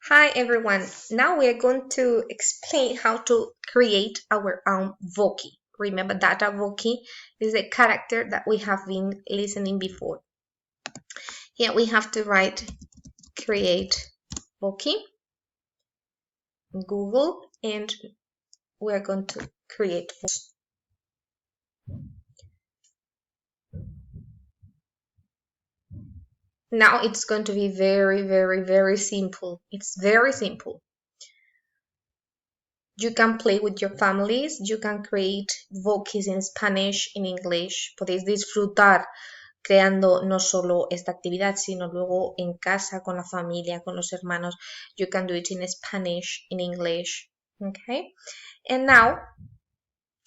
Hi everyone, now we are going to explain how to create our own voki. Remember that a voki is a character that we have been listening before. Here we have to write create voki in Google and we are going to create voki. Now it's going to be very simple. It's very simple. You can play with your families, you can create vokis in Spanish, in English. Podéis disfrutar creando no solo esta actividad, sino luego en casa, con la familia, con los hermanos. You can do it in Spanish, in English. Okay? And now,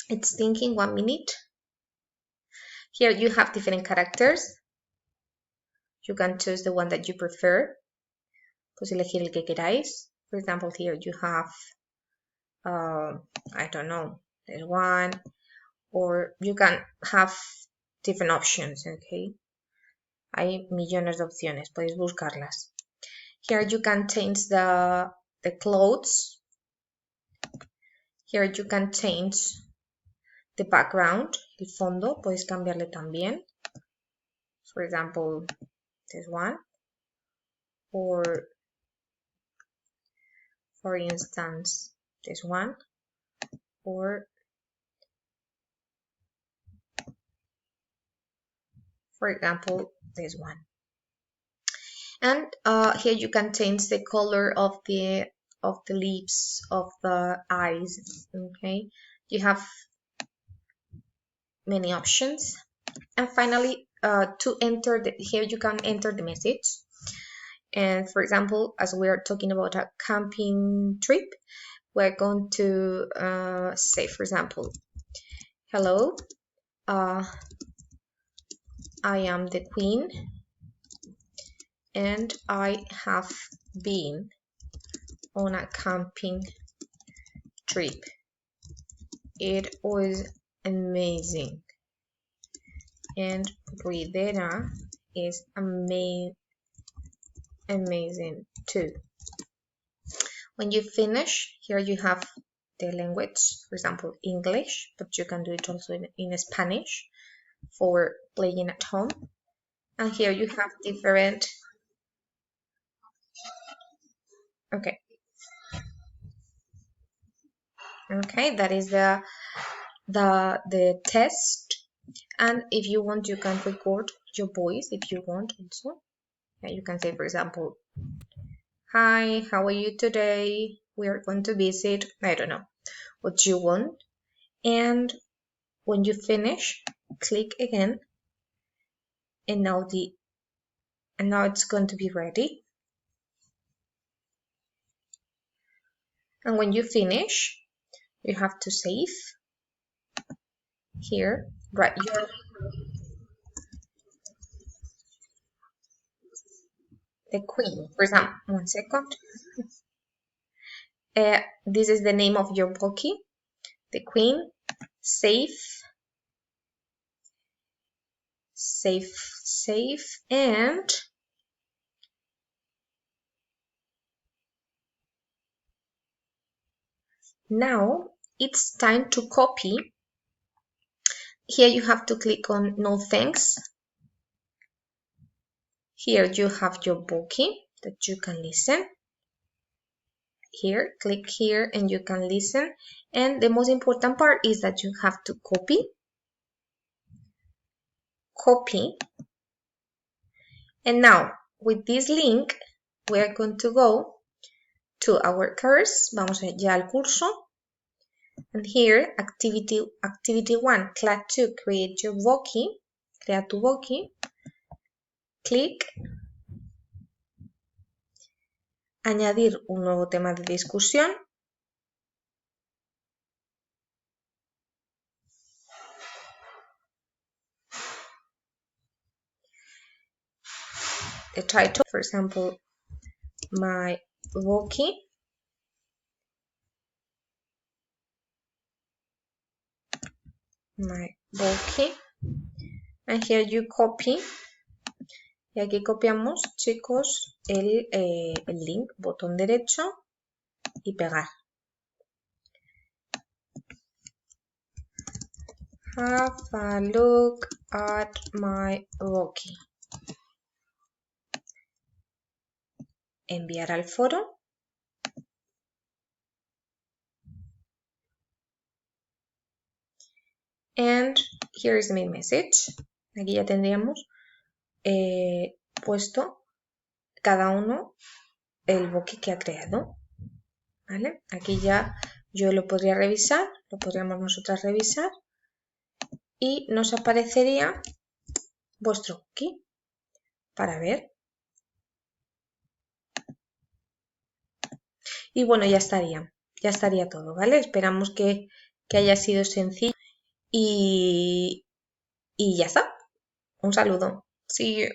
it's thinking 1 minute. Here you have different characters. You can choose the one that you prefer. Pues elegir el que queráis. For example, here you have, I don't know, there's one. Or you can have different options, okay? Hay millones de opciones, podéis buscarlas. Here you can change the clothes. Here you can change the background, el fondo, podéis cambiarle también. For example, this one. Or, for instance, this one. Or, for example, this one. And here you can change the color of the lips, of the eyes, okay? You have many options. And finally, to enter here you can enter the message. And for example, as we are talking about a camping trip, we're going to say, for example, hello, I am the Queen and I have been on a camping trip. It was amazing. And Rivera is amazing too. When you finish, here you have the language, for example, English, but you can do it also in Spanish for playing at home. And here you have different, okay, that is the test. And if you want, you can record your voice if you want also. You can say, for example, hi, how are you today? We are going to visit, I don't know, what you want. And when you finish, click again. And now it's going to be ready. And when you finish, you have to save. Here, write your the Queen. For example, 1 second. This is the name of your voki, the Queen. Save, and now it's time to copy. Here you have to click on no thanks. Here you have your voki that you can listen. Here, click here and you can listen. And the most important part is that you have to copy. And now with this link, we are going to go to our course. Vamos ya al curso. And here, activity 1, class 2, create your voki. Crea tu voki. Clic. Añadir un nuevo tema de discusión. The title, for example, my voki. My voki. And here you copy Y aquí copiamos, chicos, el link, botón derecho y pegar. Have a look at my voki. Enviar al foro. And here is my message. Aquí ya tendríamos puesto cada uno el voki que ha creado. ¿Vale? Aquí ya yo lo podría revisar, lo podríamos nosotras revisar y nos aparecería vuestro voki para ver. Y bueno, ya estaría todo, ¿vale? Esperamos que haya sido sencillo y ya está. Un saludo. See you.